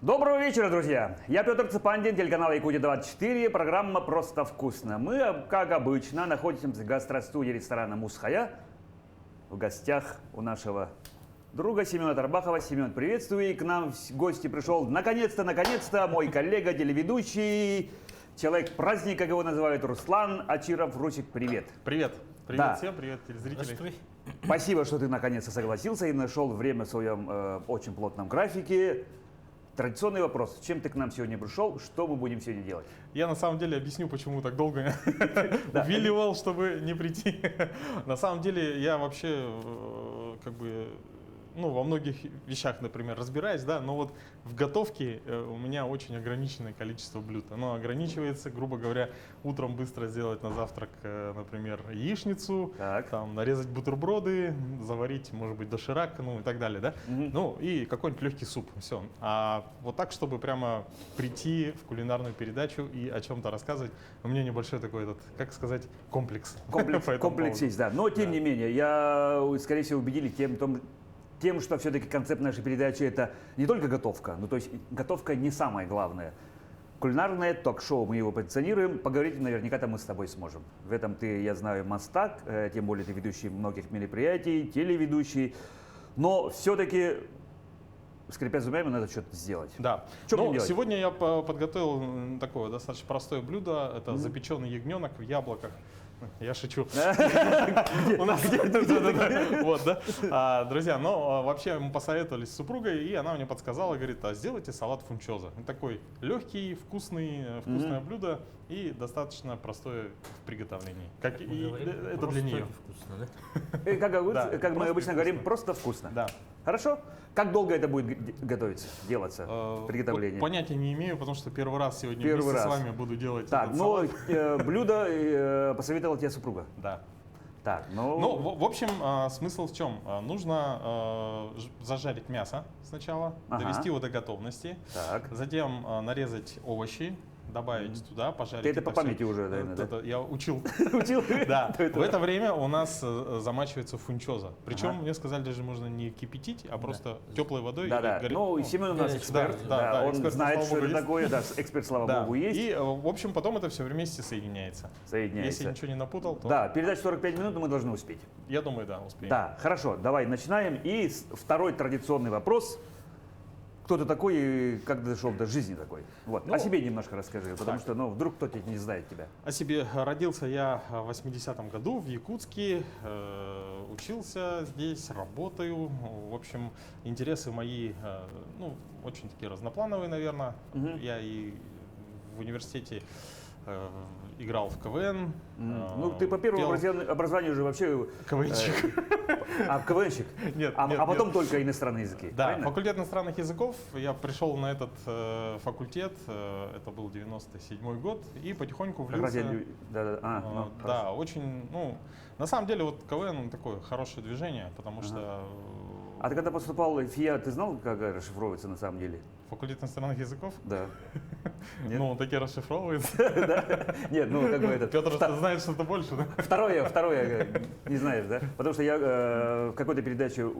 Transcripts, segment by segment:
Доброго вечера, друзья! Я Петр Цепандин, телеканал Якутия-24, программа «Просто вкусно». Мы, как обычно, находимся в гастростудии ресторана «Мусхая». В гостях у нашего друга Семена Тарбахова. Семен, приветствую. И к нам в гости пришел наконец-то мой коллега, телеведущий, человек праздника, как его называют, Руслан Ачиров. Русик, привет. Привет. Привет Да. всем, привет телезрители. Спасибо, что ты наконец-то согласился и нашел время в своем очень плотном графике. Традиционный вопрос. Чем ты к нам сегодня пришел? Что мы будем сегодня делать? Я на самом деле объясню, почему так долго увиливал, чтобы не прийти. На самом деле я вообще во многих вещах, например, разбираюсь, да, но вот в готовке у меня очень ограниченное количество блюд. Оно ограничивается, грубо говоря, утром быстро сделать на завтрак, например, яичницу, там, нарезать бутерброды, заварить, может быть, доширак, ну и так далее, да. Ну и какой-нибудь легкий суп, все. А вот так, чтобы прямо прийти в кулинарную передачу и о чем-то рассказывать, у меня небольшой такой, как сказать, комплекс. Комплекс есть, да. Но тем не менее, я, скорее всего, убедили тем, что все-таки концепт нашей передачи это не только готовка, ну то есть готовка не самое главное. Кулинарное ток-шоу, мы его позиционируем, поговорить наверняка-то мы с тобой сможем. В этом ты, я знаю, мастак, тем более ты ведущий многих мероприятий, телеведущий, но все-таки, скрипя зубами, надо что-то сделать. Да. Но сегодня я подготовил такое достаточно простое блюдо, это запеченный ягненок в яблоках. Я шучу. У нас вот, да. Друзья, но вообще мы посоветовались с супругой, и она мне подсказала, говорит, а сделайте салат фунчоза. Такой легкий, вкусное блюдо и достаточно простое в приготовлении. Как и это для нее. Как мы обычно говорим, просто вкусно. Да. Хорошо? Как долго это будет делаться, приготовление? Понятия не имею, потому что первый раз сегодня вместе с вами буду делать этот салат. Блюдо посоветовала тебе супруга? Да. Так, в общем, смысл в чем? Нужно зажарить мясо сначала, довести его до готовности, затем нарезать овощи, добавить туда, пожарить. Ты это по памяти уже, наверное, Я учил. Учил? Да. В это время у нас замачивается фунчоза. Причем мне сказали, даже можно не кипятить, а просто теплой водой. Да. Ну, Семен у нас эксперт. Он знает, что это такое. Да, эксперт, слава богу, есть. И, в общем, потом это все вместе соединяется. Если я ничего не напутал, то... Да, передача 45 минут, мы должны успеть. Я думаю, да, успеем. Да, хорошо, давай начинаем. И второй традиционный вопрос. Кто ты такой и как дошел до жизни такой? Вот. О себе немножко расскажи, потому что вдруг кто-то не знает тебя. О себе. Родился я в 80-м году в Якутске, учился здесь, работаю. В общем, интересы мои очень такие разноплановые, наверное. Я и в университете играл в КВН. Ну, ты по первому образованию уже вообще... КВНщик. КВНщик? Нет. А потом только иностранные языки, Да, правильно? факультет иностранных языков. Я пришел на этот факультет, это был 97-й год, и потихоньку влился. Да, очень, на самом деле, вот КВН такое хорошее движение, потому что... А ты когда поступал в ФИА, ты знал, как расшифровывается на самом деле? Факультет иностранных языков? Да. Ну, он таки расшифровывается. Нет, как бы это... Петр знает что-то больше, да? Второе, не знаешь, да? Потому что я в какой-то передаче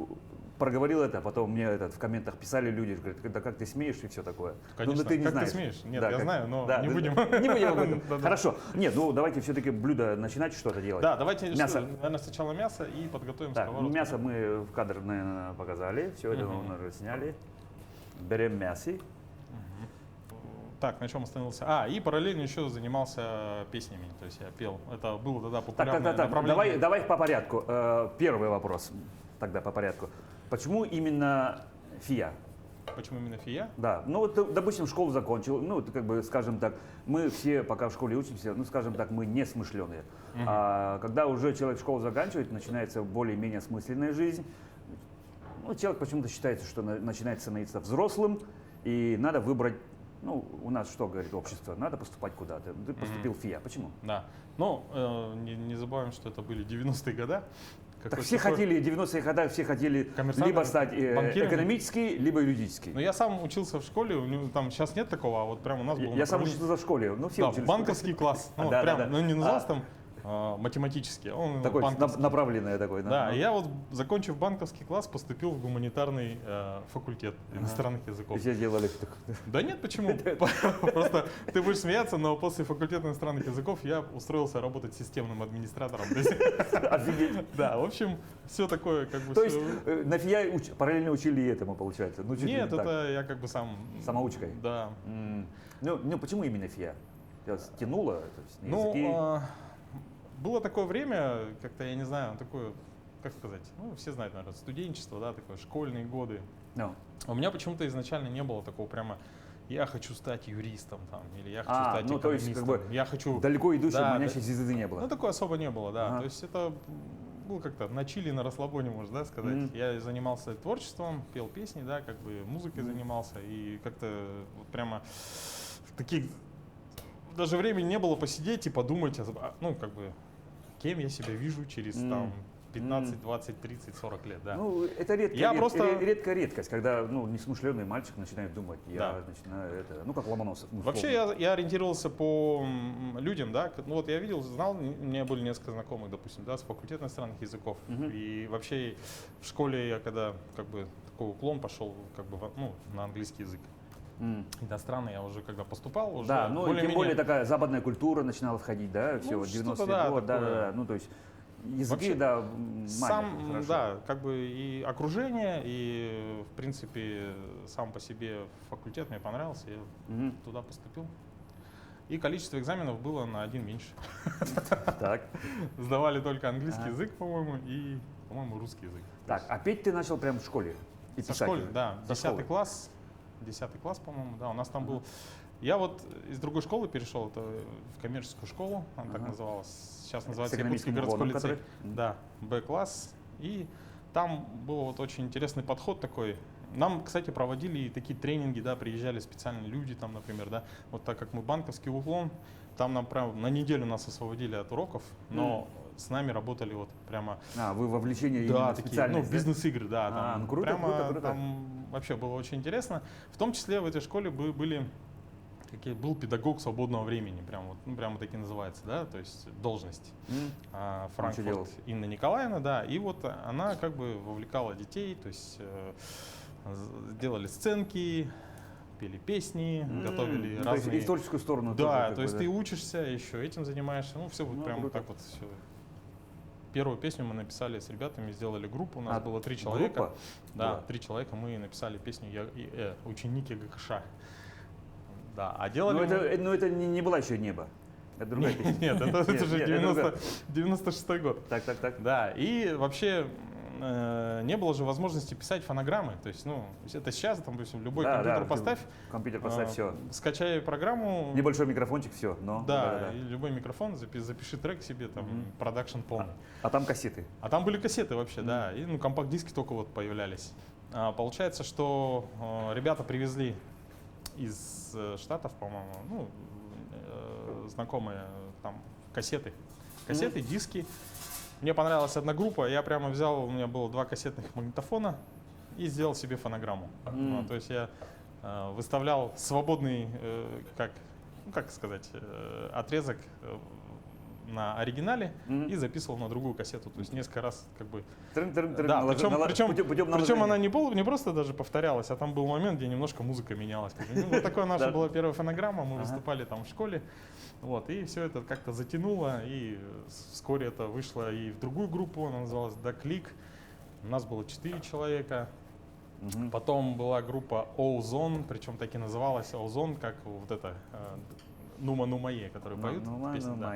проговорил это, а потом мне в комментах писали люди, говорят, да как ты смеешь и все такое. Конечно, ты не как знаешь. ты смеешь? Нет, я знаю, но не будем. Не будем об этом. Хорошо. Нет, давайте все-таки блюдо начинать что-то делать. Да, давайте, наверное, сначала мясо и подготовим сковородку. Мясо мы в кадр, наверное, показали, все это мы уже сняли. Берем мясо. Так, на чем остановился? И параллельно еще занимался песнями, то есть я пел. Это было тогда популярное направление. Давай по порядку. Первый вопрос, тогда по порядку. Почему именно ФИА? Почему именно ФИА? Да, допустим, школу закончил, скажем так, мы все, пока в школе учимся, скажем так, мы не смышленые. А когда уже человек школу заканчивает, начинается более-менее осмысленная жизнь. Человек почему-то считается, что начинает становиться взрослым, и надо выбрать, у нас что говорит общество, надо поступать куда-то. Ты поступил в ФИА, почему? Да, не забываем, что это были 90-е годы. Так все хотели, 90-е годы все хотели либо стать экономический, либо юридический. Но я сам учился в школе, там сейчас нет такого, а вот прямо у нас был... Я сам учился в школе, все учились. Банковский класс, прям, не назывался там математические. Он Такой банковский. направленный такой. Да, и я вот, закончив банковский класс, поступил в гуманитарный факультет иностранных языков. И все делали. Да нет, почему? Просто ты будешь смеяться, но после факультета иностранных языков я устроился работать системным администратором. Офигеть. Да, в общем, все такое как бы... То есть на ФИА параллельно учили и этому, получается? Ну, чуть ли Нет, не так. это я как бы сам... Самоучкой? Да. Ну, почему именно ФИА? Тебя тянуло? То есть, на языки? Ну, было такое время, как-то, я не знаю, такое, как сказать, ну, все знают, наверное, студенчество, да, такое, школьные годы. Ну. У меня почему-то изначально не было такого прямо, я хочу стать юристом, там, или я хочу стать ну, то есть, экономистом, как бы, я хочу... далеко идущей, Да, манящей звезды не было. Ну, такой особо не было, да. Ага. То есть это было как-то на чили, на расслабоне, можно, да, сказать. Я занимался творчеством, пел песни, да, как бы музыкой занимался, и как-то вот прямо таких... Даже времени не было посидеть и подумать, ну, как бы, кем я себя вижу через там 15, 20, 30, 40 лет, да. Ну, это редкая редкость, когда несмышленый мальчик начинает думать, я начинаю это, ну, как Ломоносов. Вообще я ориентировался по людям, да, ну вот я видел, знал, у меня были несколько знакомых, допустим, да, с факультета иностранных языков, и вообще в школе я когда как бы такой уклон пошел как бы на английский язык. Иностранный я уже когда поступал, уже да, ну и тем более такая западная культура начинала входить, да, все, 90-е годы, да, ну то есть языки, вообще, да, сам, да, как бы и окружение, и в принципе сам по себе факультет мне понравился, я туда поступил. И количество экзаменов было на один меньше. Так. Сдавали только английский язык, по-моему, и, по-моему, русский язык. Так, а петь ты начал прямо в школе? И Со писать школы, уже? да, Со 10 школы? класс. 10 класс, по-моему, да, у нас там был... Я вот из другой школы перешел, это в коммерческую школу, она так называлась, сейчас называется Якутский городской лицей. Да, Б-класс. И там был вот очень интересный подход такой. Нам, кстати, проводили и такие тренинги, да, приезжали специальные люди там, например, да, вот так как мы банковский уклон, там нам прям на неделю нас освободили от уроков, но с нами работали вот прямо... вы вовлечение да, именно такие, специальные, ну, бизнес-игры, да. Там ну круто, прямо, круто. там вообще было очень интересно. В том числе в этой школе был педагог свободного времени, прям вот, ну, прямо таки называется, да, то есть должность. Франкфурт Инна Николаевна, да, и вот она как бы вовлекала детей, то есть делали сценки, пели песни, готовили разные... То есть и в творческую сторону. Да, тоже, то есть ты учишься, еще этим занимаешься, ну все вот прям круто. так вот все. Первую песню мы написали с ребятами, сделали группу, у нас было 3 человека. Группа? Да, 3 человека, мы написали песню «Ученики ГКШ». Да, а делали... Но это не была еще «Небо». Это другая песня. Нет, это же 96-й год. Так. Да, и вообще не было же возможности писать фонограммы. То есть, ну, это сейчас, там, допустим, любой компьютер поставь, все. Скачай программу. Небольшой микрофончик, все. Да, и любой микрофон, запиши трек себе, там, продакшн полный. А там кассеты. А там были кассеты вообще, да. И ну, компакт-диски только вот появлялись. Получается, что ребята привезли из Штатов, по-моему, ну, знакомые там кассеты, диски. Мне понравилась одна группа, я прямо взял, у меня было 2 кассетных магнитофона и сделал себе фонограмму. То есть я выставлял свободный, как сказать, отрезок на оригинале и записывал на другую кассету. То есть несколько раз как бы... Да, причем она не просто даже повторялась, а там был момент, где немножко музыка менялась. Ну, вот такая наша была первая фонограмма, мы выступали там в школе. Вот, и все это как-то затянуло, и вскоре это вышло и в другую группу, она называлась «Да Клик». У нас было 4 человека. Потом была группа «Озон», причем так и называлась «Озон», как вот это «Нума Нумае», которые поют песню. Да.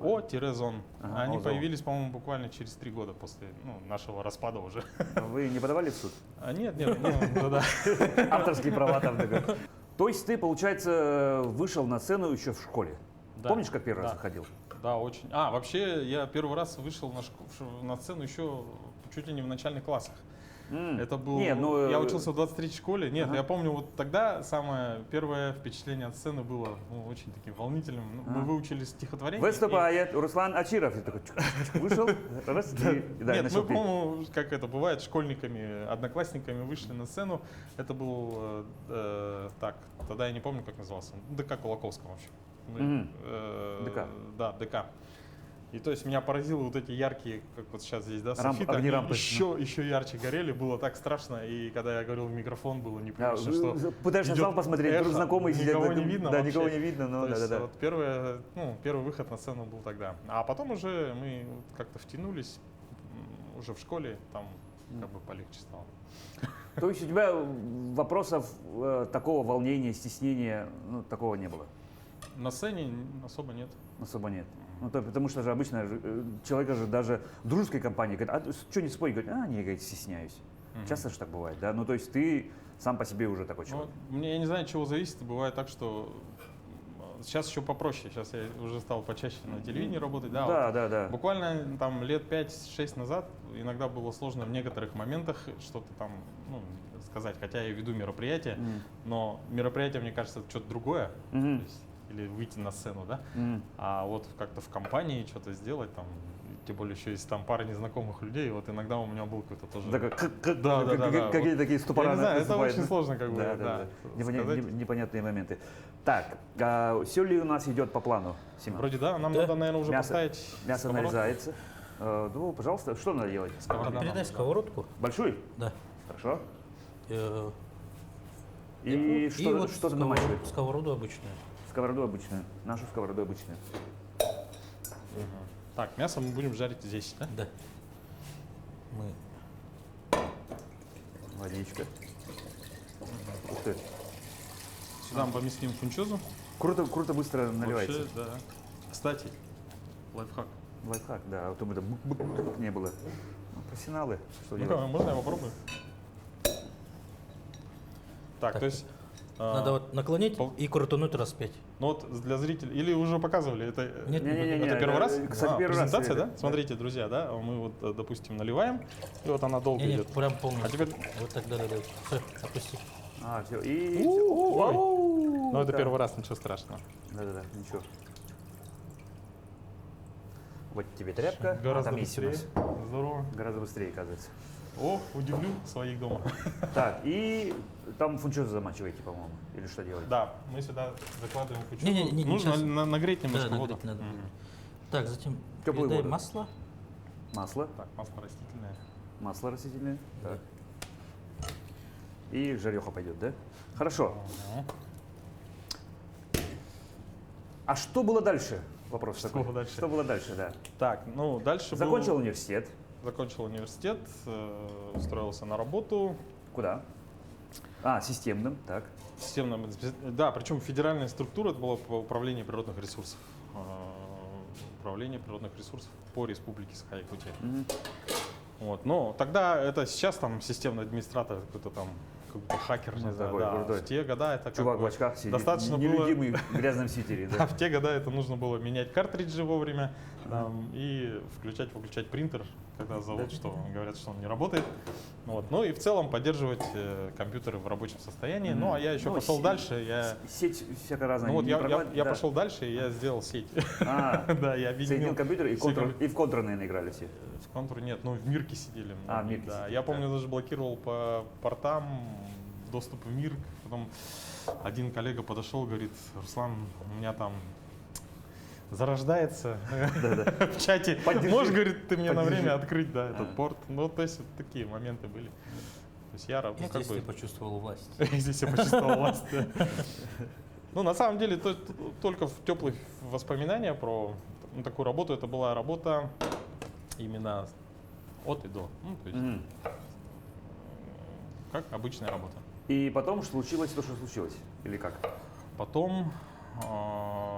О-Зон. Они появились, по-моему, буквально через 3 года после нашего распада уже. Вы не подавали в суд? Нет, да. Авторские права там. То есть ты, получается, вышел на сцену еще в школе? Да. Помнишь, как первый раз выходил? Да, очень. Вообще, я первый раз вышел на сцену еще чуть ли не в начальных классах. Это был... Я учился в 23-й школе. Нет, я помню, вот тогда самое первое впечатление от сцены было очень таким волнительным. Мы выучили стихотворение. Выступает Руслан Ачиров. И такой вышел, раз, Нет, мы, по-моему, как это бывает, школьниками, одноклассниками вышли на сцену. Это был, тогда я не помню, как назывался. ДК Кулаковского вообще. ДК. Да, ДК. И то есть меня поразило вот эти яркие, как вот сейчас здесь, да, софиты, огни они рампы. еще ярче горели, было так страшно. И когда я говорил в микрофон, было непривычно, что Пытаешься в идет зал посмотреть, эхо, вдруг знакомые сидят. никого не видно Да, вообще. никого не видно, но То есть да-да-да. вот первый выход на сцену был тогда. А потом уже мы вот как-то втянулись, уже в школе там как бы полегче стало. То есть у тебя вопросов такого волнения, стеснения, ну, такого не было? На сцене особо нет. Особо нет. Ну, потому что же обычно человека же даже в дружеской компании говорит, а что не спорить, говорит, не, говорит, стесняюсь. Часто же так бывает, да? Ну, то есть ты сам по себе уже такой человек. Ну, мне, я не знаю, от чего зависит. Бывает так, что сейчас еще попроще. Сейчас я уже стал почаще на телевидении работать. Да, Да, вот да, да. буквально там лет 5-6 назад иногда было сложно в некоторых моментах что-то там сказать. Хотя я веду мероприятие, но мероприятие, мне кажется, это что-то другое. Мгм. То есть, или выйти на сцену, да? Мгм. А вот как-то в компании что-то сделать, там, тем более еще есть там пара незнакомых людей, вот иногда у меня был какой-то тоже... Да, Да. какие-то такие ступора. Я не знаю, это наступают. очень сложно, как бы, Да, да, сказать. непонятные моменты. Так, все ли у нас идет по плану, Семен? Вроде да, нам Да. надо, наверное, уже Мясо. поставить Мясо сковородку. нарезается. Ну, пожалуйста, что надо делать? Сковорода нам Передай нужна. сковородку. Большой? Да. Хорошо. Э, И что, вот что ты намачиваешь? сковороду обычную. Сковороду обычную. Нашу сковороду обычную. Так, мясо мы будем жарить здесь, да? Да. Мы Водичка. Ух ты. Сюда мы поместим фунчозу. Круто быстро наливается. Вообще, да. Кстати, лайфхак. Лайфхак, да. А то бы это бук-бук-бук не было. Ну, профессионалы. Что Ну-ка, делать? можно я попробую? Так, Так. то есть... надо вот наклонить пол- и крутануть раз 5. Ну вот для зрителей, или уже показывали, это, Нет, Не-не-не. это первый раз? Кстати, первый раз. презентация, это. да? Смотрите, друзья, да, мы вот, допустим, наливаем, и вот она долго Не, идет. прям полностью. А теперь... Вот так далее. Все, опусти. Все. И... Ну это да. первый раз, ничего страшного. Да-да-да, ничего. Вот тебе тряпка. Гораздо там есть у быстрее. нас. Здорово. Гораздо быстрее, оказывается. О, удивлю своих дома. Так, и там фунчозу замачиваете, по-моему. Или что делаете? Да, мы сюда закладываем фунчозу. Не, Нужно сейчас. нагреть немножко Да, воду. нагреть надо. Мгм. Так, затем Теплую передай воду. масло. Масло. Так, масло растительное. Масло растительное. Так. И жареха пойдет, да? Хорошо. Ага. А что было дальше? Вопрос Что такой. было дальше? Что было дальше, да. Так, ну дальше был- Закончил университет. Закончил университет, устроился на работу. Куда? Системным, так. Системным, да, причем федеральная структура, это было по управлению природных ресурсов. Управление природных ресурсов по республике Саха-Якутия. Мгм. Вот. Но тогда это сейчас там системный администратор, какой-то там какой-то хакер, не Ну, знаю, такой да. крутой. В те года это как Чувак в бы очках сидит. достаточно было- Нелюдимый в грязном свитере, Да, да. в те года это нужно было менять картриджи вовремя там, и включать-выключать принтер, когда зовут, что говорят, что он не работает. Вот. Ну и в целом поддерживать компьютеры в рабочем состоянии. Ну а я еще Ну, пошел дальше. Я, Сеть всяко разная. ну вот не прокладывать, я да. пошел дальше, и я сделал сеть. А, Да, я объединил. соединил компьютер и, все и в контур, наверное, играли все. В контуре нет, ну в Мирке сидели. В Мирке да. сидели, Я да. помню, даже блокировал по портам доступ в Мирк. Потом один коллега подошел, говорит: Руслан, у меня там зарождается в чате. Поддержи. Можешь, говорит, ты мне на Поддержи. время открыть, да, этот порт. Ну, то есть вот такие моменты были. То есть я Я как здесь бы... почувствовал власть. Здесь я почувствовал власть. да. Ну, на самом деле, только в теплых воспоминаниях про такую работу. Это была работа именно от и до. Ну, то есть, Мгм. как обычная работа. И потом случилось то, что случилось? Или как? Потом...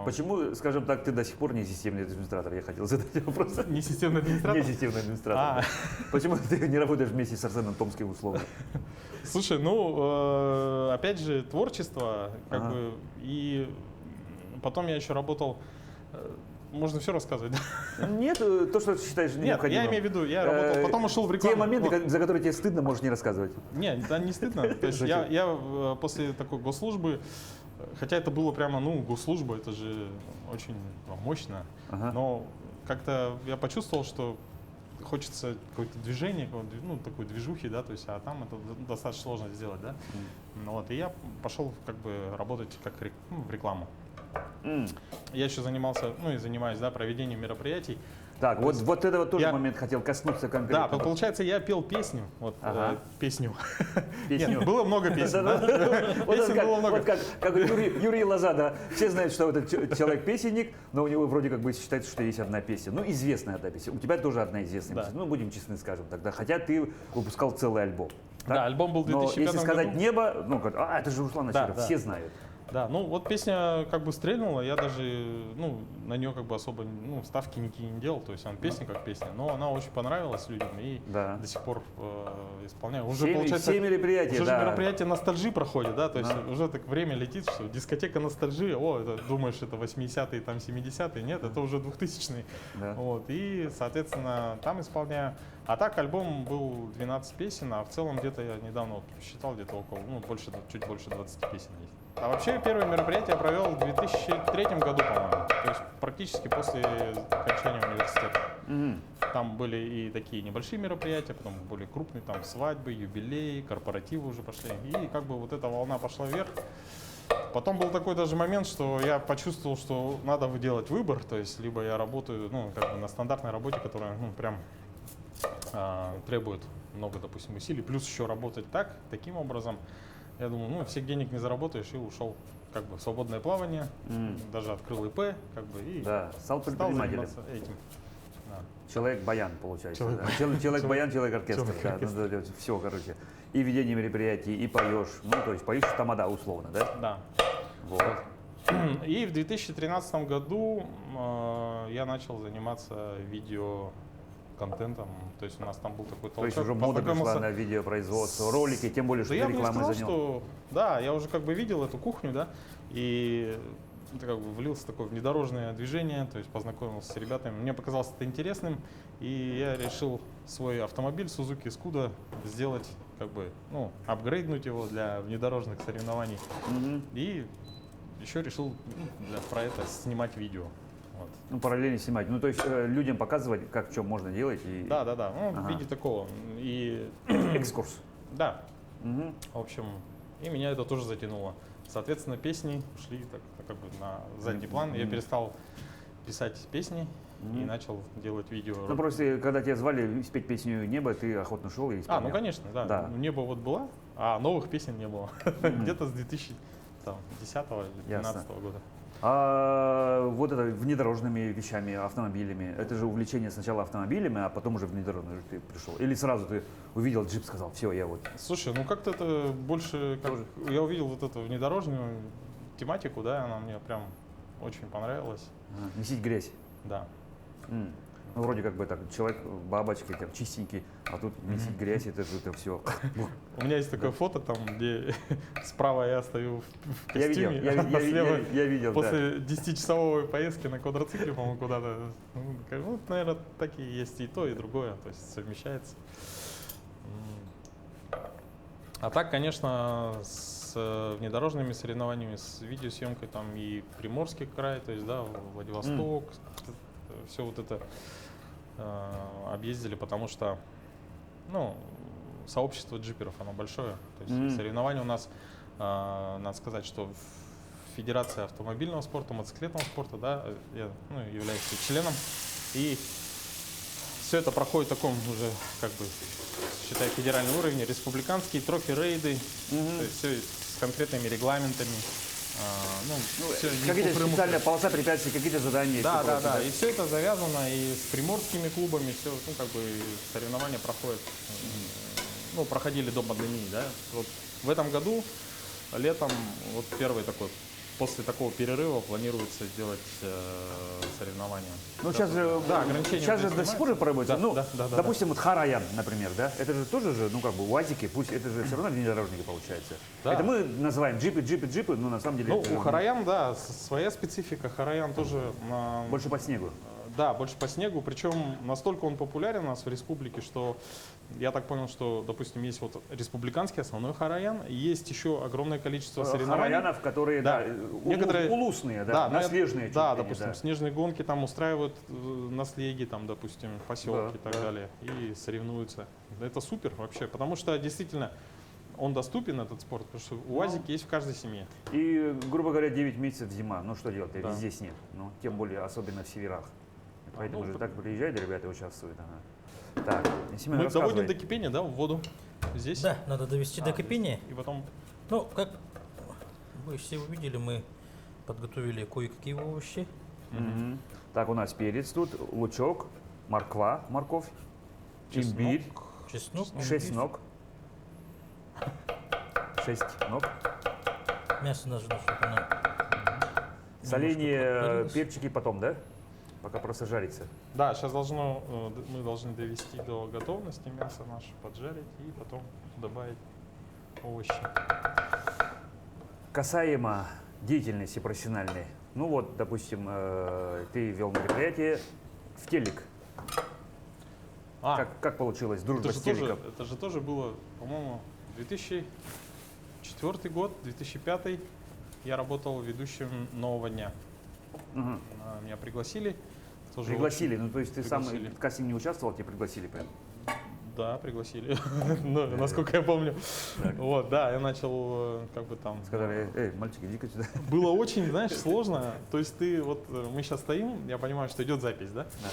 Почему, скажем так, ты до сих пор не системный администратор? Я хотел задать вопрос. Не системный администратор? Не системный администратор. Почему ты не работаешь вместе с Арсеном Томским условно? Слушай, ну, опять же, творчество, как Ага. бы, и потом я еще работал, можно все рассказывать, да? Нет, то, что ты считаешь Нет, необходимым. я имею в виду, я работал, потом ушел в рекламу. Те моменты, Вот. за которые тебе стыдно, можешь не рассказывать. Не, да, не стыдно. То есть Зачем? я после такой госслужбы, хотя это было прямо, ну, госслужба, это же очень мощно, Ага. но как-то я почувствовал, что хочется какое-то движение, ну, такой движухи, да, то есть, а там это достаточно сложно сделать, да. Ну, вот, и я пошел как бы работать как в рекламу. Я еще занимался, ну и занимаюсь, да, проведением мероприятий. Так, вот этого тоже я- момент хотел коснуться Да, конкретно. получается, я пел песню. Вот, Ага. песню. Песню. Нет, было много песен, да? Вот Песен было много. как Юрий Лоза, да. Все знают, что этот человек-песенник, но у него вроде как бы считается, что есть одна песня. Ну, известная одна песня. У тебя тоже одна известная Да. песня. Ну, будем честны, скажем тогда. Хотя ты выпускал целый альбом. так? Да, альбом был в Но 2005 если сказать году. «Небо», ну, это же Руслан Да, Асиров, да. все знают. Да, ну вот песня как бы стрельнула, я даже, ну, на нее как бы особо, ну, ставки никакие не делал, то есть она песня как песня, но она очень понравилась людям и Да. до сих пор исполняю. Уже Все, получается, все мероприятия, уже же да. мероприятие ностальжи проходит, да, то есть Да. уже так время летит, что дискотека ностальжи, это, думаешь, это 80-е, там 70-е, нет, это уже 2000-е. Да. Вот, и, соответственно, там исполняю. А так альбом был 12 песен, а в целом где-то я недавно вот считал, где-то около, ну, чуть больше 20 песен есть. А вообще первое мероприятие я провел в 2003 году, по-моему, то есть практически после окончания университета. Мгм. Там были и такие небольшие мероприятия, потом более крупные, там свадьбы, юбилеи, корпоративы уже пошли. И как бы вот эта волна пошла вверх. Потом был такой даже момент, что я почувствовал, что надо делать выбор, то есть либо я работаю, ну, как бы на стандартной работе, которая, ну, прям требует много, допустим, усилий, плюс еще работать таким образом. Я думаю, ну, всех денег не заработаешь, и ушел как бы в свободное плавание, даже открыл ИП, как бы, и Да, стал стал предпринимателем. заниматься этим. Да. Человек-баян, получается. Человек-баян. Да. Человек-баян, человек-оркестр. Человек-оркестр. Да, все, короче. И ведение мероприятий, и поешь. Ну, то есть поешь тамада, условно, да? Да. Вот. И в 2013 году я начал заниматься видеоконтентом. То есть у нас там был такой То есть толчок. уже мода пришла познакомился на видеопроизводство, ролики, тем более, что Да ты я бы не рекламой сказал, занял. что... Да, я уже как бы видел эту кухню, да, и это как бы влился в такое внедорожное движение, то есть познакомился с ребятами. Мне показалось это интересным, и я решил свой автомобиль Suzuki Scudo сделать, как бы, ну, апгрейднуть его для внедорожных соревнований. Мгм. И еще решил про это снимать видео. Вот. Ну, параллельно снимать. Ну, то есть людям показывать, как что можно делать. И... Да, ну, в Ага. виде такого. И Экскурс. да, Мгм. в общем, и меня это тоже затянуло. Соответственно, песни ушли так, как бы на задний план. Я перестал писать песни и начал делать видео. Ну, просто когда тебя звали спеть песню «Небо», ты охотно шел и исполнял. Ну конечно, да. Да. Небо вот было, а новых песен не было. Где-то с 2010 или 2012 года. А вот это внедорожными вещами, автомобилями, это же увлечение сначала автомобилями, а потом уже внедорожный ты пришел. Или сразу ты увидел джип, сказал, все, я вот. Слушай, ну как-то это больше, я увидел вот эту внедорожную тематику, да, она мне прям очень понравилась. Месить грязь. Да. Ну, вроде как бы так, человек бабочкой, там, чистенький, а тут месить грязь, это же это все. У меня есть такое фото, там, где справа я стою в Я видел, костюме, а слева я видел, да. после 10-часовой поездки на квадроцикле, по-моему, куда-то. Ну, наверное, так и есть и то, и другое, то есть совмещается. А так, конечно, с внедорожными соревнованиями, с видеосъемкой там и Приморский край, то есть, да, Владивосток, все вот это объездили, потому что, ну, сообщество джиперов, оно большое. То есть соревнования у нас, надо сказать, что Федерация автомобильного спорта, мотоциклетного спорта, да, я являюсь членом. И все это проходит в таком уже, как бы, считай, федеральном уровне, республиканские трофи-рейды, то есть все с конкретными регламентами. Всё не Какие-то по Крыму. специальная полоса препятствий, какие-то задания. Да, всё прочее, И все это завязано и с приморскими клубами, все, ну, как бы соревнования проходят, ну, проходили до пандемии, да. Вот в этом году, летом, вот первый такой, после такого перерыва планируется сделать соревнования. Ну, сейчас же, Да, ограничения сейчас же уже до сих пор проводятся. Да, Ну, да, допустим, вот Хараян, например, да, это же тоже же, ну, как бы УАЗики, пусть это же все равно внедорожники получается. Да. Это мы называем джипы, но на самом деле Ну, это у Хараян, да, своя специфика. Хараян тоже больше по снегу. да, больше по снегу, причем настолько он популярен у нас в республике, что я так понял, что, допустим, есть вот республиканский основной Хараян, есть еще огромное количество соревнований. Хараянов, которые, да, некоторые улусные, да, наслежные. Да, чуть ли не, допустим, да. снежные гонки там устраивают на слеге, там, допустим, поселки Да, и так да. далее, и соревнуются. Это супер вообще, потому что действительно он доступен, этот спорт, потому что УАЗик есть в каждой семье. И, грубо говоря, 9 месяцев зима. Ну что делать, Да. везде снег. Ну, тем более, особенно в северах. Поэтому ну, же так приезжают, ребята участвуют. Ага. Так, Семен, Мы рассказывай. доводим до кипения, да, в воду. Здесь. Да, надо довести до здесь. кипения. И потом Ну, как вы все увидели, мы подготовили кое-какие овощи. Мгм. Так, у нас перец тут, лучок, морковь, имбирь, Чеснок, имбирь. 6 ног. 6 ног. Мясо нужно, чтобы оно Соление, подварилось. перчики потом, да? Пока просто жарится. Да, сейчас мы должны довести до готовности мясо наше, поджарить и потом добавить овощи. Касаемо деятельности профессиональной. Ну вот, допустим, ты вел мероприятие в телек. Как получилось дружба это с же, тоже, телеком? это же тоже было, по-моему, 2004 год, 2005. Я работал ведущим «Нового дня». Мгм. Меня пригласили. Тоже Пригласили, ну то есть ты сам пригласили. в кастинге не участвовал, тебя пригласили прям. Да, пригласили. Ну, насколько я помню. Вот, да, я начал как бы там. Сказали, мальчик, иди-ка сюда. Было очень, знаешь, сложно. То есть ты вот мы сейчас стоим, я понимаю, что идет запись, да? Да.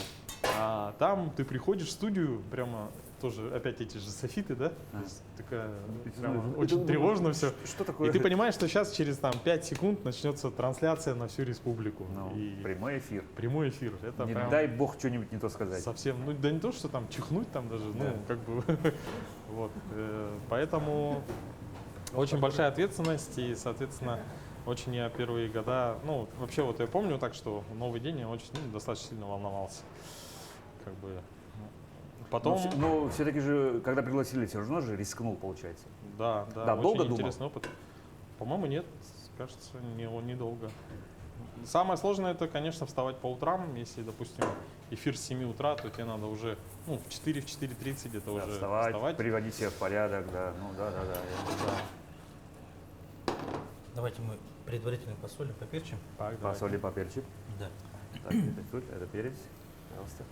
А там ты приходишь в студию, прямо тоже опять эти же софиты, да? А. То есть такая Это прямо это очень тревожно все. Что такое? И ты понимаешь, что сейчас через там 5 секунд начнется трансляция на всю республику. Ну, И прямой эфир. прямой эфир. Это Не прям дай бог что-нибудь не то сказать. совсем, ну да не то, что там чихнуть там даже, Да. ну как бы вот. Поэтому очень большая ответственность и, соответственно, очень я первые года, ну вообще вот я помню так, что в новый день я очень достаточно сильно волновался, как бы. Потом, Но все-таки же, когда пригласили, все равно же рискнул, получается. да, Да, очень долго думал? интересный опыт. По-моему, нет, кажется, недолго. Самое сложное это, конечно, вставать по утрам. Если, допустим, эфир с 7 утра, то тебе надо уже в 4-4:30 где-то Да, уже вставать, приводить себя в порядок, да. Ну да. Да. Давайте мы предварительно посолим, поперчим. Так, давай. Посоли, поперчик. Да. Так, это тут, это перец. Пожалуйста.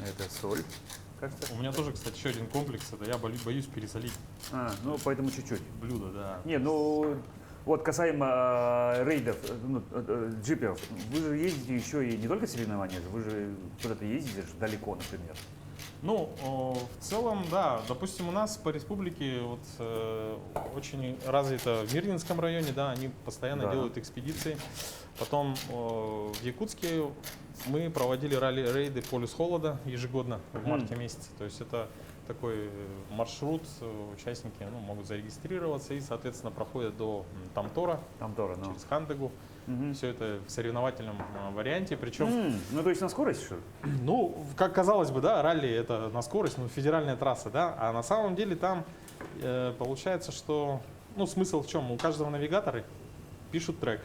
Это соль, кажется. У меня тоже, кстати, еще один комплекс, это я боюсь пересолить Ну поэтому чуть-чуть. блюдо, да. Не, ну вот касаемо рейдов, джиперов, вы же ездите еще и не только соревнования, вы же куда-то ездите же далеко, например. Ну, в целом, да, допустим, у нас по республике очень развито в Мирнинском районе, да, они постоянно Да. делают экспедиции. Потом в Якутске мы проводили ралли-рейды «Полюс холода» ежегодно в марте месяце. То есть это такой маршрут, участники могут зарегистрироваться и, соответственно, проходят до Тамтора, Там тоже, ну. через Хандегу. Мгм. Все это в соревновательном варианте, причем Ну то есть на скорость, что ли? ну, как казалось бы, да, ралли это на скорость, федеральная трасса, да, а на самом деле там получается, что, смысл в чем? У каждого навигатора пишут трек,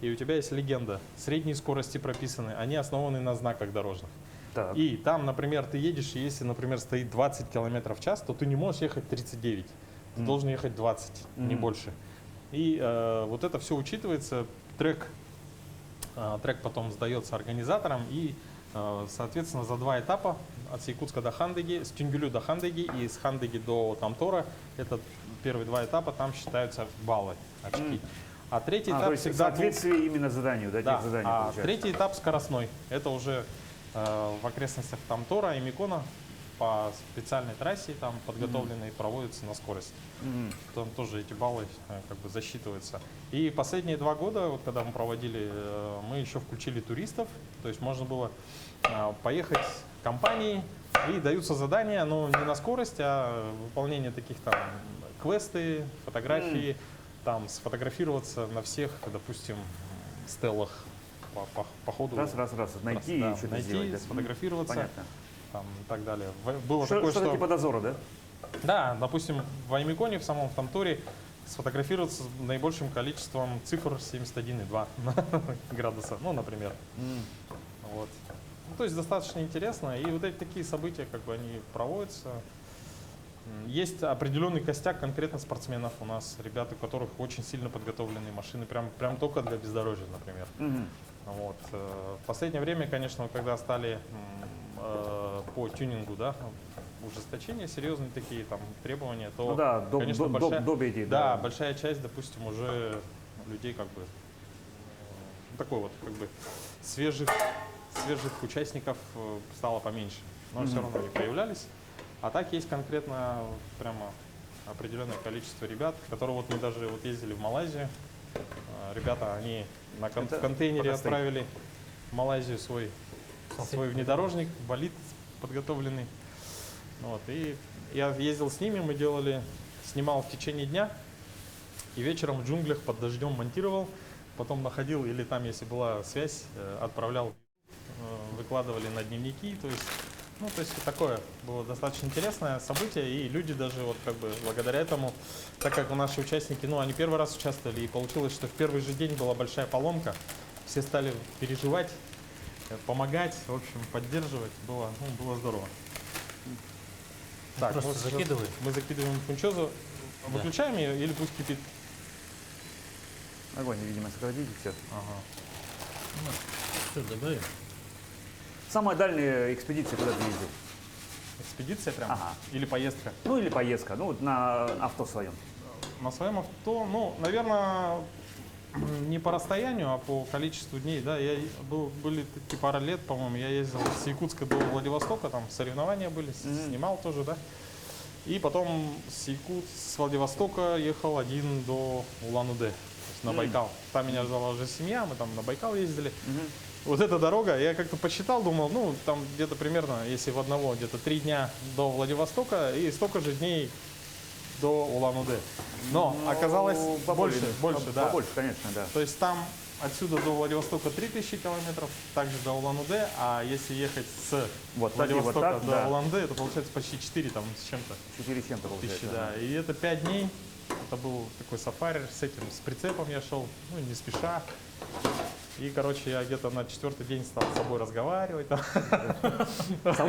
и у тебя есть легенда, средние скорости прописаны, они основаны на знаках дорожных. Так. И там, например, ты едешь, и если, например, стоит 20 км в час, то ты не можешь ехать 39, ты должен ехать 20, не больше. И вот это все учитывается, трек потом сдается организаторам, и, соответственно, за 2 этапа от Якутска до Хандыги, с Тюнгюлю до Хандыги и с Хандыги до Тамтора, это первые 2 этапа, там считаются баллы, очки. А третий То этап есть в всегда был- соответствии именно заданию, да, да, тех заданий а получается. третий этап скоростной. Это уже в окрестностях Тамтора и Микона по специальной трассе, там подготовленной, проводится на скорость. Там тоже эти баллы как бы засчитываются. И последние 2 года, вот когда мы проводили, мы еще включили туристов, то есть можно было поехать компанией, и даются задания, но не на скорость, а выполнение таких там квесты, фотографии, там сфотографироваться на всех, допустим, стеллах по ходу. Раз, найти Да, и что-то найти, сделать. Да. сфотографироваться, Понятно. там, и так далее. Было Что, такое, что-то что... типа дозора, да? Да, допустим, в Аймиконе, в самом Тамторе, сфотографироваться с наибольшим количеством цифр 71,2 градуса, например. Вот. То есть достаточно интересно. И вот эти такие события, как бы они проводятся. Есть определенный костяк конкретно спортсменов у нас, ребята, у которых очень сильно подготовленные машины, прям только для бездорожья, например. Вот. В последнее время, конечно, когда стали по тюнингу, да, ужесточения серьезные такие там требования, то, Ну да, конечно, добейте, да, большая часть, допустим, уже людей как бы такой вот как бы свежих участников стало поменьше, но все равно они появлялись. А так есть конкретно прямо определенное количество ребят, которые вот мы даже вот ездили в Малайзию. Ребята, они в контейнере пока стоит. отправили в Малайзию свой внедорожник, болид подготовленный. Вот, и я ездил с ними, мы снимал в течение дня и вечером в джунглях под дождем монтировал, потом находил или там, если была связь, отправлял, выкладывали на дневники, то есть такое было достаточно интересное событие, и люди даже вот как бы благодаря этому, так как наши участники, они первый раз участвовали, и получилось, что в первый же день была большая поломка, все стали переживать, помогать, в общем, поддерживать, было здорово. Так, Просто закидывай. мы закидываем фунчозу, Да. выключаем ее или пусть кипит? Огонь, видимо, сократите все. Ага. Все, добавим. Самая дальняя экспедиция, куда ты ездил? Экспедиция прям? Ага. Или поездка? Ну или поездка, ну вот на авто своем. На своем авто, наверное, не по расстоянию, а по количеству дней. Да, были такие пара лет, по-моему, я ездил с Якутска до Владивостока, там соревнования были, снимал тоже, да. И потом с Владивостока ехал один до Улан-Удэ, то есть на Байкал. Там меня ждала уже семья, мы там на Байкал ездили. Вот эта дорога, я как-то посчитал, думал, там где-то примерно, если в одного, где-то 3 дня до Владивостока и столько же дней до Улан-Удэ. Но оказалось больше, да. Побольше, конечно, да. То есть там отсюда до Владивостока 3000 километров, также до Улан-Удэ, а если ехать с Вот, Владивостока вот так, до да. Улан-Удэ, это получается почти 4 там с чем-то 4 с чем-то тысячи, получается. да. И это 5 дней, это был такой сафари, с прицепом я шел, не спеша. И, короче, я где-то на 4-й день стал с собой разговаривать. Там.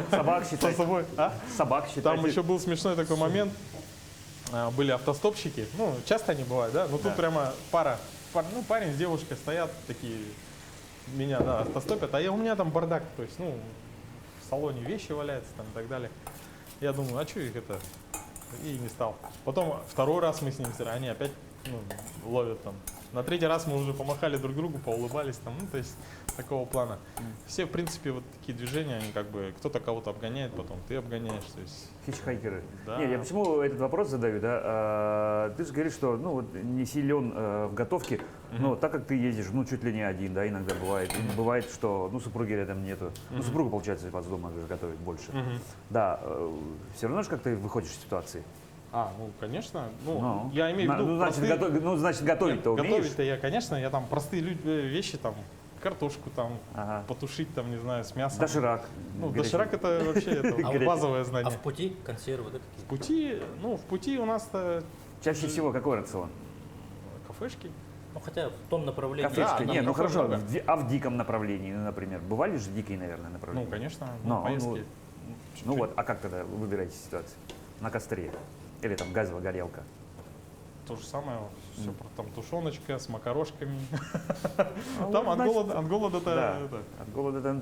Собак С считать. собой. А? Собак считать. Там еще был смешной такой момент. Были автостопщики. Часто они бывают, да? Но тут прямо парень с девушкой стоят такие, меня, да, автостопят. А у меня там бардак, то есть, в салоне вещи валяются там и так далее. Я думаю, а что их это? И не стал. Потом второй раз мы с ним, они опять ловят там. На 3-й раз мы уже помахали друг другу, поулыбались там, то есть такого плана. Все, в принципе, вот такие движения, они как бы, кто-то кого-то обгоняет, потом ты обгоняешь, то есть. Хичхайкеры. Да. Нет, я почему этот вопрос задаю, да? Ты же говоришь, что не силен в готовке, но так как ты ездишь, чуть ли не один, да, иногда бывает. И бывает, что, супруги рядом нету. Супруга, получается, вас дома же готовит больше. Да, все равно же как-то выходишь из ситуации. Конечно. Я имею в виду Значит, готовить-то умеешь? Готовить-то я там простые вещи, там, картошку там, потушить там, не знаю, с мясом. Доширак. Доширак это вообще базовое А знание. в пути консервы, да, какие? В пути у нас-то Чаще всего какой рацион? кафешки. Хотя в том направлении. Кафешки. Да, Не, кафе хорошо, много. а в диком направлении, например? Бывали же дикие, наверное, направления? Конечно, поездки. поездки. А как тогда вы выбираете ситуацию? На костре? Или там газовая горелка? То же самое, все там тушеночка с макарошками. Ну, Там от значит, голода-то Да, это. от голода там...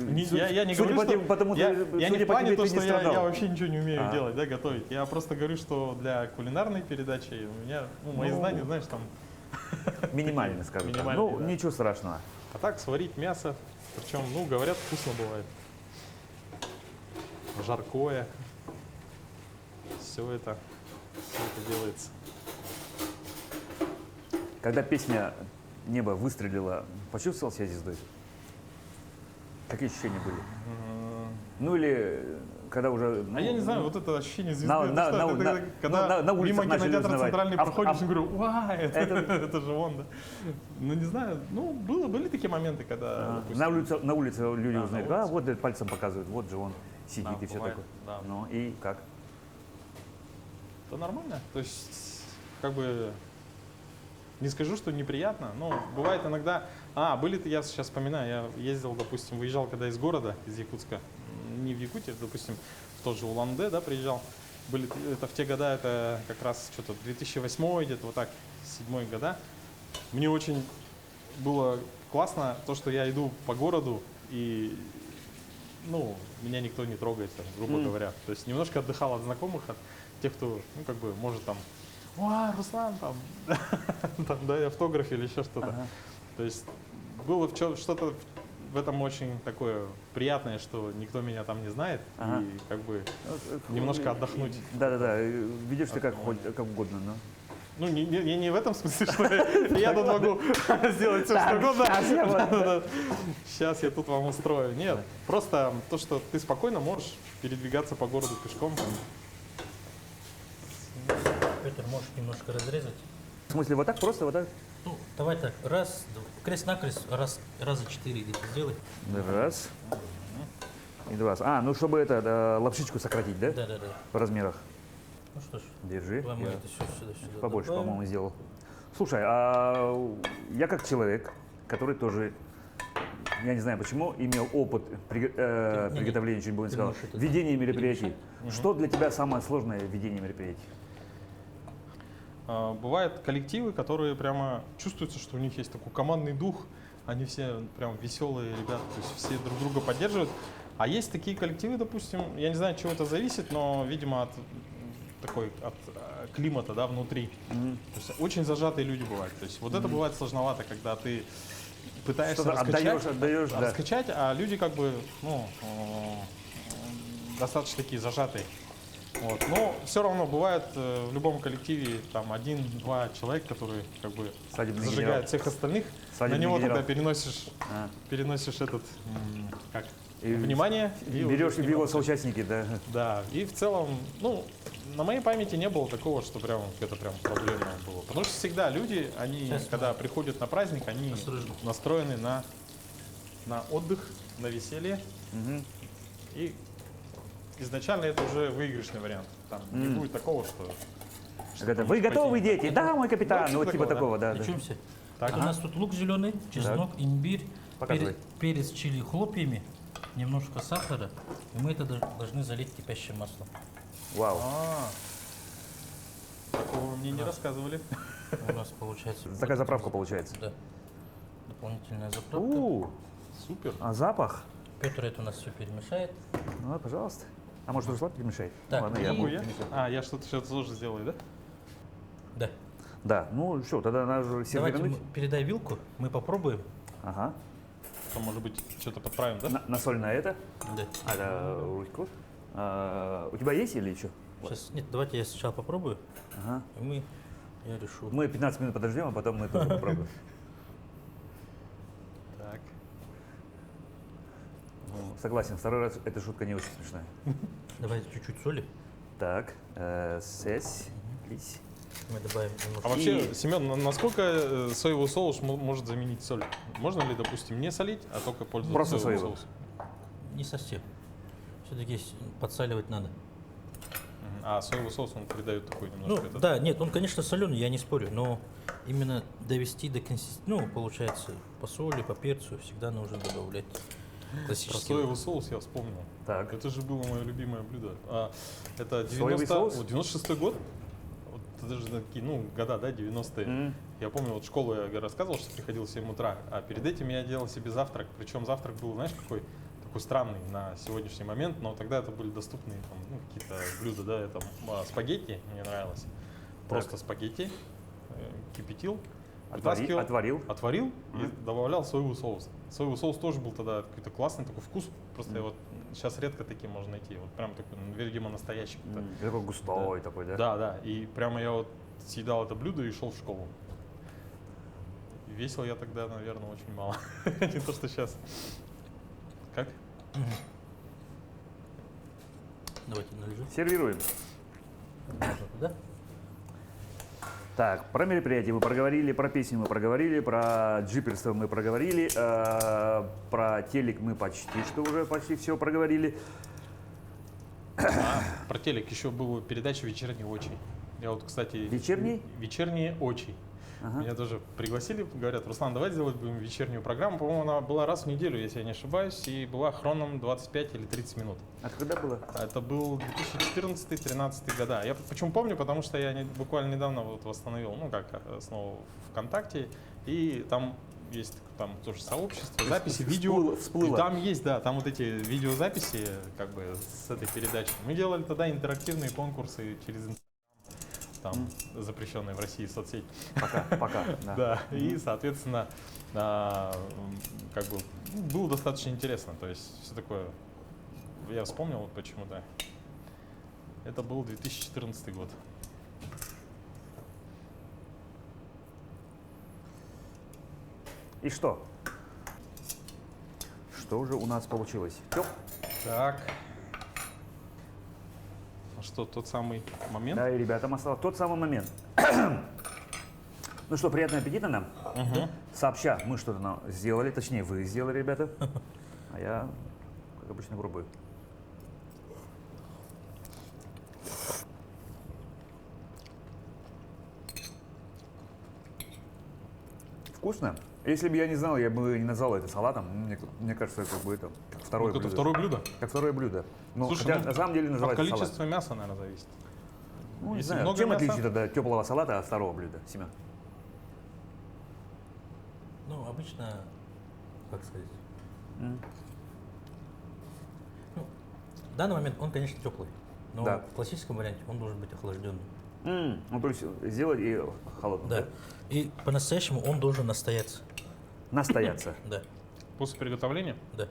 Я не судя говорю, по что тем- потому я судя не в по плане тебе, то, ты что не я страдал. вообще ничего не умею А. делать, да, готовить. Я просто говорю, что для кулинарной передачи у меня, мои знания, знаешь, там. Минимально, скажем так. Минимальные, да. Ничего страшного. А так сварить мясо, причем, говорят, вкусно бывает. Жаркое. Все это делается. Когда песня «Небо» выстрелила, почувствовал себя звездой? Какие ощущения были? Или когда уже... А я не знаю, вот это ощущение звезды, на- это на- что? на- Это на- когда на улицах мимо начали кинотеатра узнавать. центральный проходишь, и говорю, ва, это- это же он, да. Не знаю, были такие моменты, когда, допустим, на улице люди Да, узнают, на улице. вот этот пальцем показывают, вот же он сидит Да, и все бывает, такое. да. Ну и как? то нормально. То есть, как бы, не скажу, что неприятно, но бывает иногда... я сейчас вспоминаю, я ездил, допустим, выезжал когда из города, из Якутска, не в Якутию, допустим, в тот же Улан-Удэ, да, приезжал. Это в те года, это как раз что-то 2008 где-то вот так, 2007 года. Мне очень было классно то, что я иду по городу, и ну, меня никто не трогает, там, грубо говоря. То есть немножко отдыхал от знакомых, от тех, кто, ну, как бы, может там, о, Руслан, там, там, дай автограф или еще что-то. Ага. То есть было что-то в этом очень такое приятное, что никто меня там не знает, Ага. и как бы Ну, немножко отдохнуть. Да-да-да, ведешь ты как угодно, но. Ну, не в этом смысле, что я тут могу сделать все, что угодно. Сейчас я тут вам устрою. Нет, просто то, что ты спокойно можешь передвигаться по городу пешком. Петр, можешь немножко разрезать? В смысле, вот так, просто вот так? Ну, давай так, раз, крест-накрест, раза 4 где-то сделай. Раз. И два. А, ну чтобы это, лапшичку сократить, да? Да-да-да. В размерах. Ну что ж, Держи. давай мы Я это все сюда побольше, добавим. по-моему, сделал. Слушай, а я как человек, который тоже, я не знаю почему, имел опыт приготовления, чуть больше ты сказал, можешь это ведения мероприятий. Что для тебя самое сложное в ведении мероприятий? Бывают коллективы, которые прямо чувствуется, что у них есть такой командный дух, они все прям веселые ребята, то есть все друг друга поддерживают. А есть такие коллективы, допустим, я не знаю, от чего это зависит, но, видимо, от климата, да, внутри. То есть очень зажатые люди бывают. То есть вот это бывает сложновато, когда ты пытаешься Что-то отдаешь, да. раскачать, а люди как бы, ну, достаточно такие зажатые. Вот. Но все равно бывает в любом коллективе там 1-2 человека, которые как бы Свадебный зажигают генерал. всех остальных. Свадебный На него генерал. тогда переносишь этот как И внимание. И берешь уже его снимаешь. соучастники, да. Да, и в целом, ну, на моей памяти не было такого, что прям это прям проблемно было. Потому что всегда люди, они, Сейчас когда приходят на праздник, они осторожно. настроены на отдых, на веселье. Мгм. И изначально это уже выигрышный вариант. Там не будет такого, что Это, вы готовы, пойти. дети? Да, мой капитан. Ну, Ну, вот типа типа такого, такого, да. да. Причемся. Так. Это у нас тут лук зеленый, чеснок, имбирь, Показывай. перец чили хлопьями, немножко сахара. И мы это должны залить кипящим маслом. Вау. Такого мне не рассказывали. У нас получается... Такая заправка получается. Да. Дополнительная заправка. Супер. А запах? Петр это у нас все перемешает. Ну, пожалуйста. А может, Руслан перемешает? Так, Ну, ладно, и- я буду Я? перемешать. Я что-то тоже сделаю, да? Да. Да, ну что, тогда надо же Давайте сервировать. передай вилку, мы попробуем. Ага. Там, может быть, что-то подправим, да? На соль на это. Да. А, да, ручку. У тебя есть или еще? Сейчас, нет, давайте я сначала попробую, Ага. и я решу. Мы 15 минут подождем, а потом мы тоже попробуем. Так. Ну, согласен, второй раз эта шутка не очень смешная. Давайте чуть-чуть соли. Так, сесь, лись. Мы добавим немножко. А вообще, Семен, насколько соевый соус может заменить соль? Можно ли, допустим, не солить, а только пользоваться Просто соевым соевый. соусом? Не совсем. Все-таки подсаливать надо. А соевый соус, он придает такой Ну, немножко... этот- да, нет, он, конечно, соленый, я не спорю, но именно довести до консистенции, ну, получается, по соли, по перцу всегда нужно добавлять Про классический. соевый соус я вспомнил. Так. Это же было мое любимое блюдо. Это Соевый соус? 96-й год. Вот это же такие, ну, года, да, 90-е. Мгм. Я помню, вот в школу я рассказывал, что приходил в 7 утра, а перед этим я делал себе завтрак. Причем завтрак был, знаешь, какой? Такой странный на сегодняшний момент, но тогда это были доступные там, ну, какие-то блюда, да, это спагетти, мне нравилось. Просто спагетти, кипятил, вытаскивал, Отварил. и добавлял соевый соус. Соевый соус тоже был тогда какой-то классный такой вкус. Просто вот сейчас редко такие можно найти. Вот прям такой, видимо, настоящий. какой-то. Такой густой такой, да? Да, да. И прямо я вот съедал это блюдо и шел в школу. И весил я тогда, наверное, очень мало. Не то, что сейчас. Как? Давайте належим. Сервируем. Можно туда. Так, про мероприятие мы проговорили, про песню мы проговорили, про джиперство мы проговорили, про телек мы почти все проговорили. Про телек еще была передача «Вечерний очи». Я вот, кстати... Вечерний? «Вечерние очи». Меня тоже пригласили, говорят, Руслан, давай сделать будем вечернюю программу. По-моему, она была раз в неделю, если я не ошибаюсь, и была хроном 25 или 30 минут. А когда было? Это был 2014-2013 года. Я почему помню, потому что я буквально недавно вот восстановил, ну как, снова ВКонтакте, и там есть там тоже сообщество, записи, видео. всплыло. И там есть, да, там вот эти видеозаписи как бы с этой передачи. Мы делали тогда интерактивные конкурсы через Инстаграм, там запрещенные в России соцсеть. Пока. Да. Да, и, соответственно, как бы было достаточно интересно. То есть все такое. Я вспомнил вот почему-то. Это был 2014 год. И что? Что же у нас получилось? Тёп? Так. А что, тот самый момент? Да, и ребятам осталось тот самый момент. Ну что, приятного аппетита нам. Сообща мы что-то сделали, точнее вы сделали, ребята. А я, как обычно, пробую. Вкусно. Если бы я не знал, я бы не назвал это салатом. Мне кажется, это как бы это как второе Ну, блюдо. это второе блюдо. Как второе блюдо. Ну, Слушай, хотя ну, на самом деле От называется салат. количества мяса, наверное, зависит. Ну, не Если знаю. много Чем мяса- отличие тогда теплого салата от второго блюда, Семен? Ну, обычно, как сказать, ну, в данный момент он, конечно, теплый, но Да. в классическом варианте он должен быть охлажденный. Ну, то есть сделать и холодным. Да. И по-настоящему он должен настояться. Настояться. Да, После приготовления да.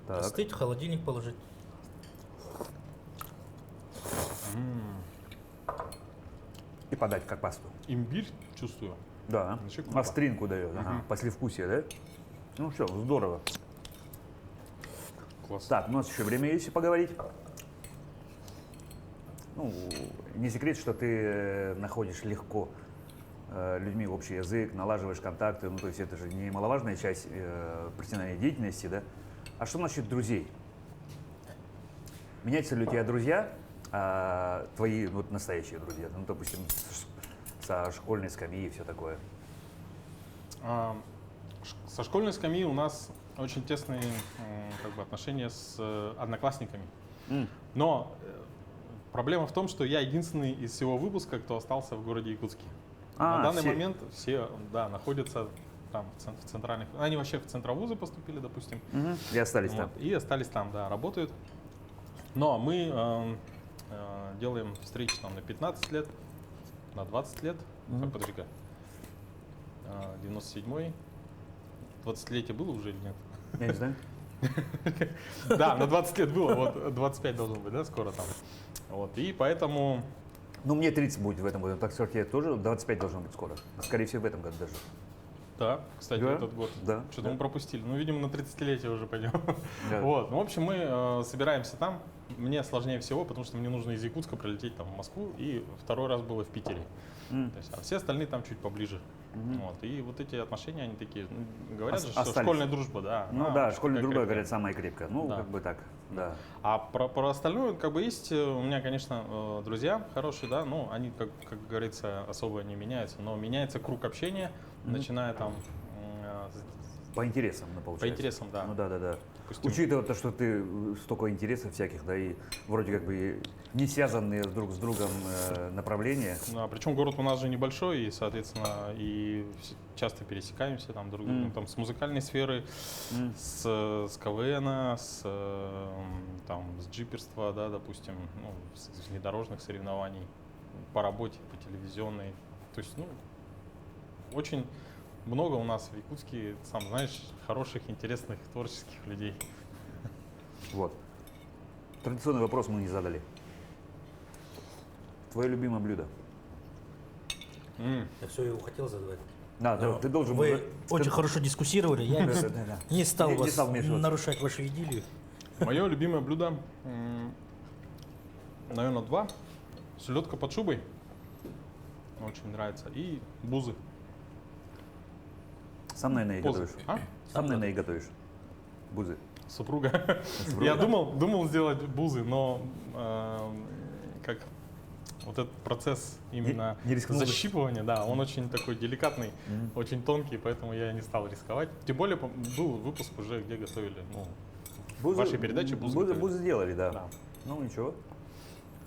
Так. Остыть, в холодильник положить. И подать как пасту. имбирь чувствую. Да. Вообще круто. Остринку дает. Ага. Послевкусие, да? Ну все, здорово. Класс. Так, у нас еще время есть поговорить. Ну, не секрет, что ты находишь легко людьми общий язык, налаживаешь контакты. Ну, то есть это же немаловажная часть профессиональной деятельности, да? А что насчет друзей? Меняются ли у тебя друзья, твои вот настоящие друзья? Ну, допустим, со школьной скамьи и все такое. Со школьной скамьи у нас очень тесные как бы, отношения с одноклассниками. Но проблема в том, что я единственный из всего выпуска, кто остался в городе Якутске. На данный все. момент все находятся там в центральных. Они вообще в центровузы поступили, допустим. И остались там. Вот, и остались там, да, работают. Но мы делаем встречи там на 15 лет, на 20 лет. Так, подожди-ка. 97-й. 20-летие было уже или нет? Я не знаю. Да, на 20 лет было, вот 25 должно быть, да, скоро там. Вот, и поэтому... Ну, мне 30 будет в этом году, так что я тоже 25 должен быть скоро. Скорее всего, в этом году даже. Да, кстати, Да, этот год. да, Что-то да. мы пропустили. Ну, видимо, на 30-летие уже пойдем. Да. Вот. Ну, в общем, мы собираемся там. Мне сложнее всего, потому что мне нужно из Якутска прилететь там в Москву, и второй раз было в Питере. То есть, а все остальные там чуть поближе. Вот. И вот эти отношения, они такие, ну, говорят же, что Остались. школьная дружба, да. Ну она да, очень школьная такая дружба, крепкая. говорят, самая крепкая. Ну, Да. как бы так, да. А про остальное, как бы есть у меня, конечно, друзья хорошие, да, ну, они, как говорится, особо не меняются, но меняется круг общения, начиная там По интересам, ну, по получается. интересам, да. Ну да. Допустим, Учитывая то, что ты столько интересов всяких, да, и вроде как бы не связанные друг с другом направления. да, причем город у нас же небольшой, и, соответственно, и часто пересекаемся там друг с другом, там с музыкальной сферы, с КВН, там, с джиперства, да, допустим, ну, с внедорожных соревнований, по работе, по телевизионной. То есть, ну, очень много у нас в Якутске, сам знаешь, хороших, интересных, творческих людей. Вот. Традиционный вопрос мы не задали. Твое любимое блюдо? Я все его хотел задавать. Да, Но ты должен... Вы очень хорошо дискуссировали, я Да. не стал Не вас стал вмешиваться. нарушать вашу идиллию. Мое любимое блюдо, наверное, два. Селедка под шубой. Очень нравится. И бузы. Сам, наверное, и Позы. готовишь. А? Сам, наверное, и готовишь. Бузы. Супруга. Супруга. Я думал сделать бузы, но как вот этот процесс именно Не рискнул бы. защипывания, да, он очень такой деликатный, очень тонкий, поэтому я не стал рисковать. Тем более был выпуск уже, где готовили, ну, в вашей передаче бузы готовили. Бузы делали, да. Да. Ну ничего.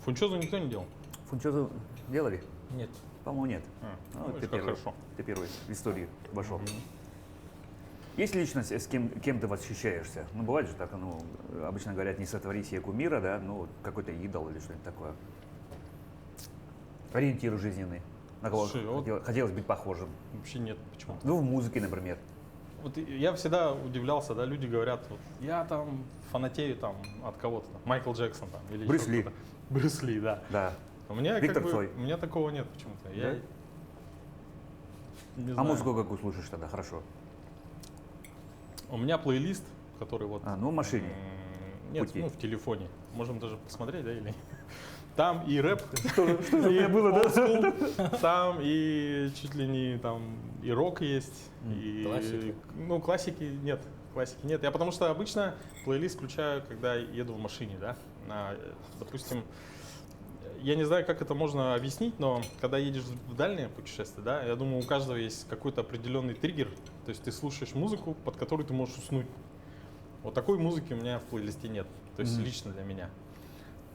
Фунчозу никто не делал. Фунчозу делали? Нет. По-моему, нет. Ну, Ну, видишь, как хорошо. Ты первый в истории вошел. Есть личность, кем ты восхищаешься? Ну, бывает же так, ну, обычно говорят, не сотвори себе кумира, да, ну, какой-то идол или что-нибудь такое. Ориентир жизненный, на кого Слушай, вот- хотелось быть похожим. Вообще нет, почему? Ну, в музыке, например. Вот я всегда удивлялся, да, люди говорят, вот, я там фанатею там от кого-то, там, Майкл Джексон там, или Брюс еще Ли. кто-то. Брюс Ли, да. Да. У меня Виктор как бы, Цой. у меня такого нет почему-то. Я Да? не А знаю. музыку какую слушаешь тогда? Хорошо. У меня плейлист, который вот... Ну, в машине. Нет, Пути. ну, в телефоне. Можем даже посмотреть, да, или... Там и рэп, Что же у меня было, да? олдскул, там и чуть ли не там и рок есть, и Классика. ну классики нет. Я потому что обычно плейлист включаю, когда еду в машине, да. Допустим, я не знаю, как это можно объяснить, но когда едешь в дальнее путешествие, да, я думаю, у каждого есть какой-то определенный триггер, то есть ты слушаешь музыку, под которую ты можешь уснуть. Вот такой музыки у меня в плейлисте нет, то есть лично для меня.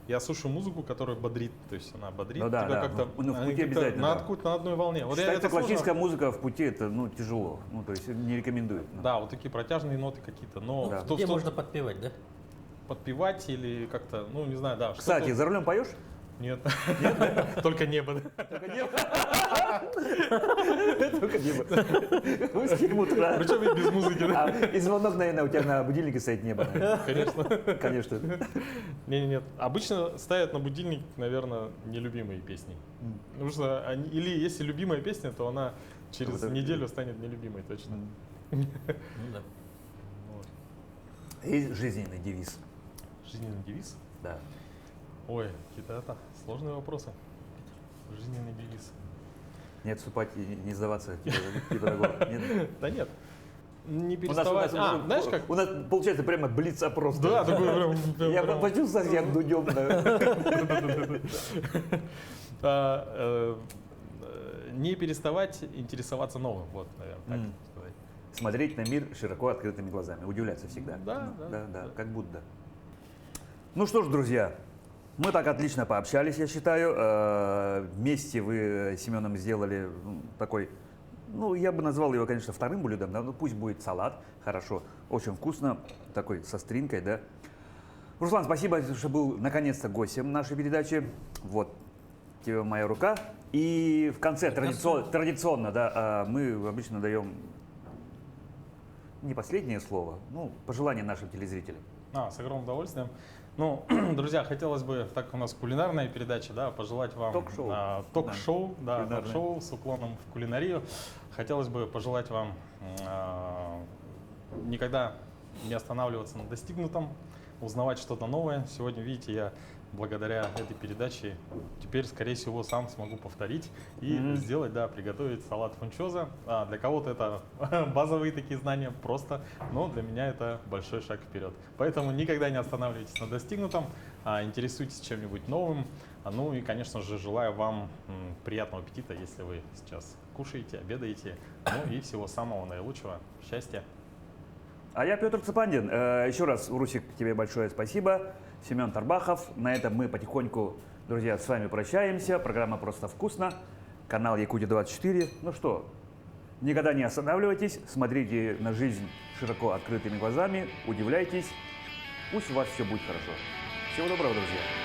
Я слушаю музыку, которая бодрит, то есть она бодрит Ну да, тебя да. как-то Ну, в они пути как-то обязательно, да. на одной волне. Вот Считается, это сложно. классическая музыка в пути, это, ну, тяжело. Ну, то есть не рекомендуют. Ну. Да, вот такие протяжные ноты какие-то, но Да. в Где то- можно подпевать, да? подпевать или как-то, ну не знаю, да. Кстати, что-то- за рулем поешь? Нет, только небо. Только небо. Только небо. Вы с кем утра. Причем и без музыки, да? И звонок, наверное, у тебя на будильнике стоит небо. наверное. Конечно. Конечно. Нет. Обычно ставят на будильник, наверное, нелюбимые песни. Потому что или если любимая песня, то она через Вот это- неделю станет нелюбимой точно. Ну да. Вот. Есть жизненный девиз. Жизненный девиз? Да. Ой, какие-то это сложные вопросы. Жизненный девиз. Не отступать и не сдаваться типа такого. Нет? Да нет. Не У переставать. Знаешь как? У нас получается прямо блиц-опрос. Да, такой прям... Я почувствовал себя дудем. Не переставать интересоваться новым. Вот, наверное, так М. сказать. Смотреть на мир широко открытыми глазами. Удивляться всегда. Да, Ну, да, да, да. как будто. Ну что ж, друзья, мы так отлично пообщались, я считаю. Вместе вы с Семеном сделали такой, ну, я бы назвал его, конечно, вторым блюдом, да, ну, пусть будет салат, хорошо, очень вкусно, такой со стринкой, да. Руслан, спасибо, что был наконец-то гостем нашей передачи. Вот тебе моя рука. И в конце традиционно, да, мы обычно даем не последнее слово, ну, пожелание нашим телезрителям. С огромным удовольствием. Ну, друзья, хотелось бы, так как у нас кулинарная передача, да, пожелать вам Ток-шоу. ток-шоу, да, Кулинарное. ток-шоу с уклоном в кулинарию. Хотелось бы пожелать вам никогда не останавливаться на достигнутом, узнавать что-то новое. Сегодня, видите, я благодаря этой передаче теперь, скорее всего, сам смогу повторить и сделать, да, приготовить салат фунчоза. Для кого-то это базовые такие знания просто, но для меня это большой шаг вперед. Поэтому никогда не останавливайтесь на достигнутом, интересуйтесь чем-нибудь новым. Ну и, конечно же, желаю вам приятного аппетита, если вы сейчас кушаете, обедаете. Ну и всего самого наилучшего. Счастья! А я Петр Цепандин. Еще раз, Русик, тебе большое спасибо. Семен Тарбахов. На этом мы потихоньку, друзья, с вами прощаемся. Программа «Просто вкусно». Канал Якутия-24. Ну что, никогда не останавливайтесь. Смотрите на жизнь широко открытыми глазами. Удивляйтесь. Пусть у вас все будет хорошо. Всего доброго, друзья.